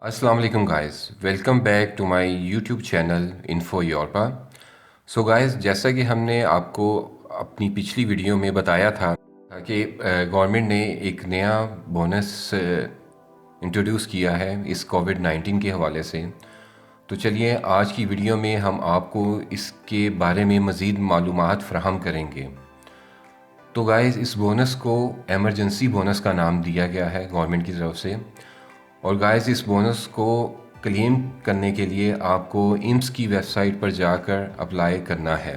अस्सलाम वालेकुम guys, welcome back to my YouTube channel Info Europa. So guys, जैसा कि हमने आपको अपनी पिछली वीडियो में बताया था कि गवर्नमेंट ने एक नया बोनस इंट्रोड्यूस किया है इस कोविड-19 के हवाले से। तो चलिए आज की वीडियो में हम आपको इसके बारे में मज़ीद मालूमात फ़राहम करेंगे। तो गाइस, इस बोनस को एमरजेंसी बोनस का नाम दिया गया है गवर्नमेंट की तरफ से। और गाइस, इस बोनस को क्लेम करने के लिए आपको IMSS की वेबसाइट पर जाकर अप्लाई करना है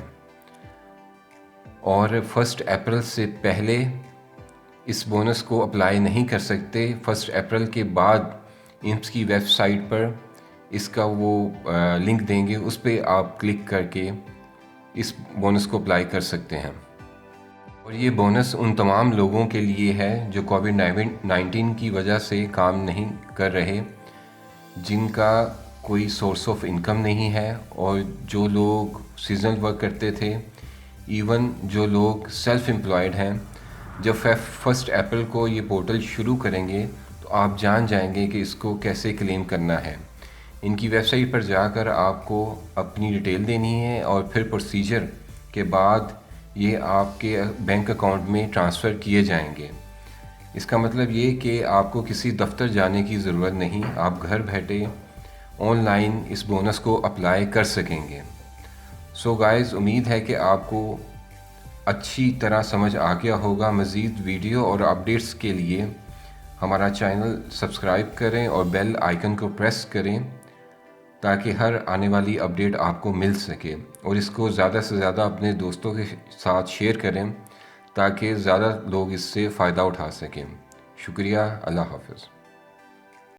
और 1 अप्रैल से पहले इस बोनस को अप्लाई नहीं कर सकते। 1 अप्रैल के बाद IMSS की वेबसाइट पर इसका वो लिंक देंगे, उस पर आप क्लिक करके इस बोनस को अप्लाई कर सकते हैं। और ये बोनस उन तमाम लोगों के लिए है जो कोविड-19 की वजह से काम नहीं कर रहे, जिनका कोई सोर्स ऑफ इनकम नहीं है, और जो लोग सीजनल वर्क करते थे, इवन जो लोग सेल्फ एम्प्लॉयड हैं। जब 1 अप्रैल को ये पोर्टल शुरू करेंगे तो आप जान जाएंगे कि इसको कैसे क्लेम करना है। इनकी वेबसाइट पर जाकर आपको अपनी डिटेल देनी है और फिर प्रोसीजर के बाद ये आपके बैंक अकाउंट में ट्रांसफ़र किए जाएंगे। इसका मतलब ये कि आपको किसी दफ्तर जाने की ज़रूरत नहीं, आप घर बैठे ऑनलाइन इस बोनस को अप्लाई कर सकेंगे। सो गाइस, उम्मीद है कि आपको अच्छी तरह समझ आ गया होगा। मज़ीद वीडियो और अपडेट्स के लिए हमारा चैनल सब्सक्राइब करें और बेल आइकन को प्रेस करें ताकि हर आने वाली अपडेट आपको मिल सके, और इसको ज़्यादा से ज़्यादा अपने दोस्तों के साथ शेयर करें ताकि ज़्यादा लोग इससे फ़ायदा उठा सकें। शुक्रिया। अल्लाह हाफ़िज़।